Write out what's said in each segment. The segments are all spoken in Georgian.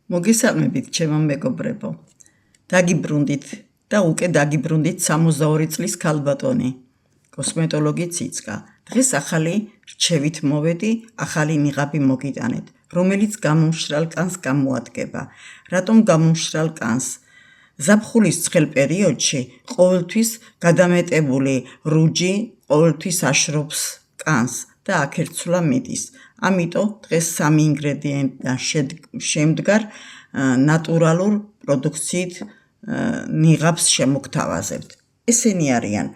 მოგესალმებით, ჩემო მეგობრებო. დაგიბრუნდით და უკვე დაგიბრუნდით 62 წლის ქალბატონი, კოსმეტოლოგი ციცკა. დღეს ახალი რჩევით მოვედი, ახალი ნიღაბი მოგიტანეთ, რომელიც გამომშრალ კანს გამოადგება. რატომ გამომშრალ კანს? ზაფხულის ცხელ პერიოდში ყოველთვის გადამეტებული რუჯი ყოველთვის აშრობს კანს და აქერცვლა მიდის. ამიტომ დღეს სამი ინგრედიენტიდან შემდგარ ნატურალურ პროდუქციით ნიღაბს შემოგთავაზებთ. ესენი არიან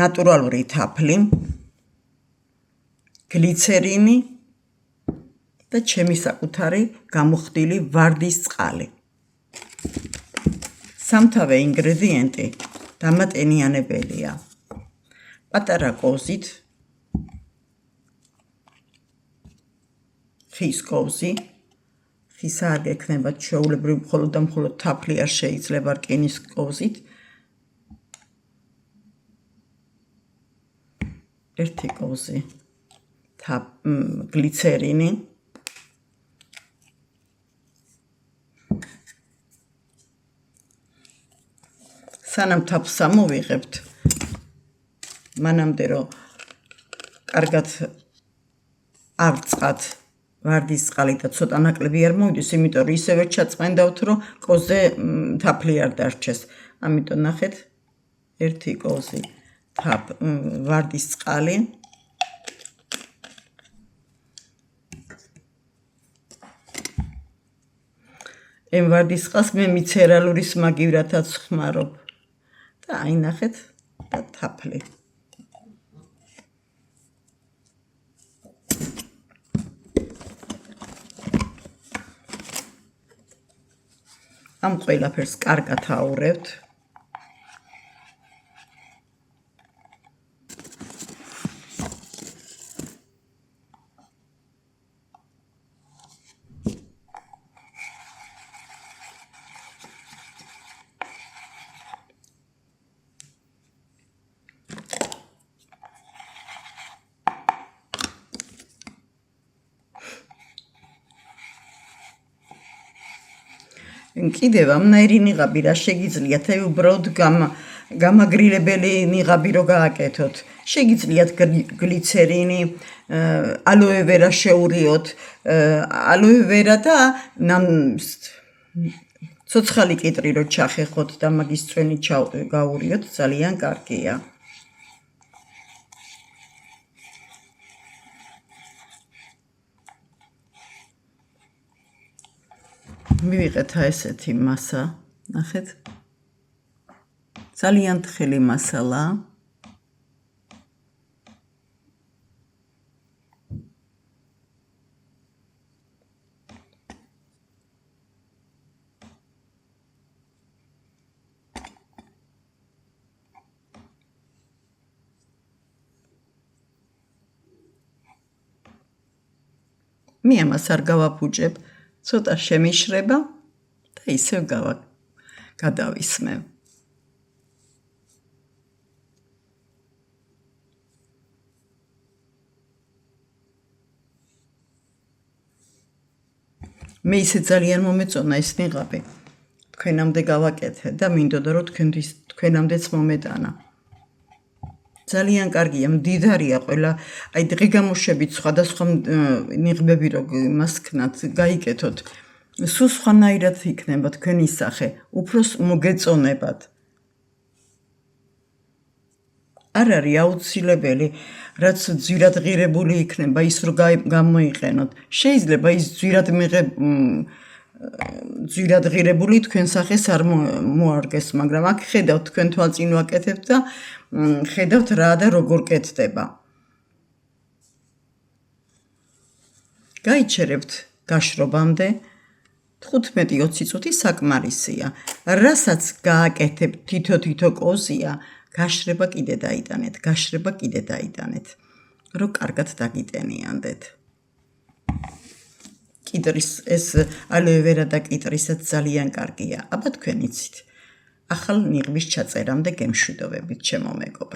ნატურალური თაფლი, გლიცერინი და ჩემი საკუთარი გამოხდილი ვარდის წყალი. სამთავე ინგრედიენტი დამატენიანებელია. პატარა კოვზით, ხის კოვზი, ხისა არ გექნება ჩვეულებრივ მხოლოდ და მხოლოდ თაფლი არ შეიძლება რკინის კოვზით. ერთი კოვზი გლიცერინი, სანამ თაფლს ამოვიღებთ, მანამდე რომ კარგად ავწყათ ვარდის წყალი და ცოტა ნაკლები არ მოვიდეს, იმიტომ რომ ისევე ჩაწყენდავთ, რომ კოვზზე თაფლი არ დარჩეს. ამიტომ ნახეთ, ერთი კოვზი ვარდის წყალი, ამ ვარდის წყალს მე მიცერალური სმაგივრათაც ხმარობ და აი ნახეთ და თაფლი. ამ ყველაფერს კარგად აურევთ. კიდევ ამნაირი ნიღაბი რა შეგიძლიათ, უბრალოდ გამაგრილებელი ნიღაბი რო გააკეთოთ. შეგიძლიათ გლიცერინი, ალოე ვერა შეურიოთ, ალოე ვერა და ცოცხალი კიტრი რო ჩახეხოთ და მაგის წვენი გაურიოთ, ძალიან კარგია. მივიღეთ ესეთი მასა, ნახეთ. ძალიან თხელი მასალა. მე ამას არ გავაფუჭებ. ცოტა შემიშრება და ისევ გადავისმევ. მე ისე ძალიან მომეწონა ეს ნიღაბი. თქვენამდე გავაკეთე და მინდოდა რომ თქვენამდეც მომეტანა. ძალიან კარგია, მდიდარია ყველა, აი დღე-გამოშვებით სხვადასხვა ნიღბები რო მასქნათ, გაიკეთოთ. სულ სხვანაირად იქნება თქვენი სახე, უფრო მოგეწონებათ. არ არის აუცილებელი, რაც ძვირად ღირებული იქნება, ის რო გამოიყენოთ. შეიძლება ის ძვირად ღირებული თქვენ სახეს არ მოარგეს, მაგრამ აქ ხედავთ, თქვენ თვალწინ ვაკეთებთ და ხედავთ რა და როგორ კეთდება. გაიჩერებთ გაშრობამდე 15-20 წუთი საკმარისია. რასაც გააკეთებთ თითო კოვზია, გაშრება კიდე დაიტანეთ, რომ კარგად დაგიტენიანდეთ. კიტრის ეს ალოე ვერა და კიტრისაც ძალიან კარგია. აბა თქვენ იცით. ახალ ნიღბის ჩაწერამდე გემშვიდობებით, ჩემო მეგობრებო.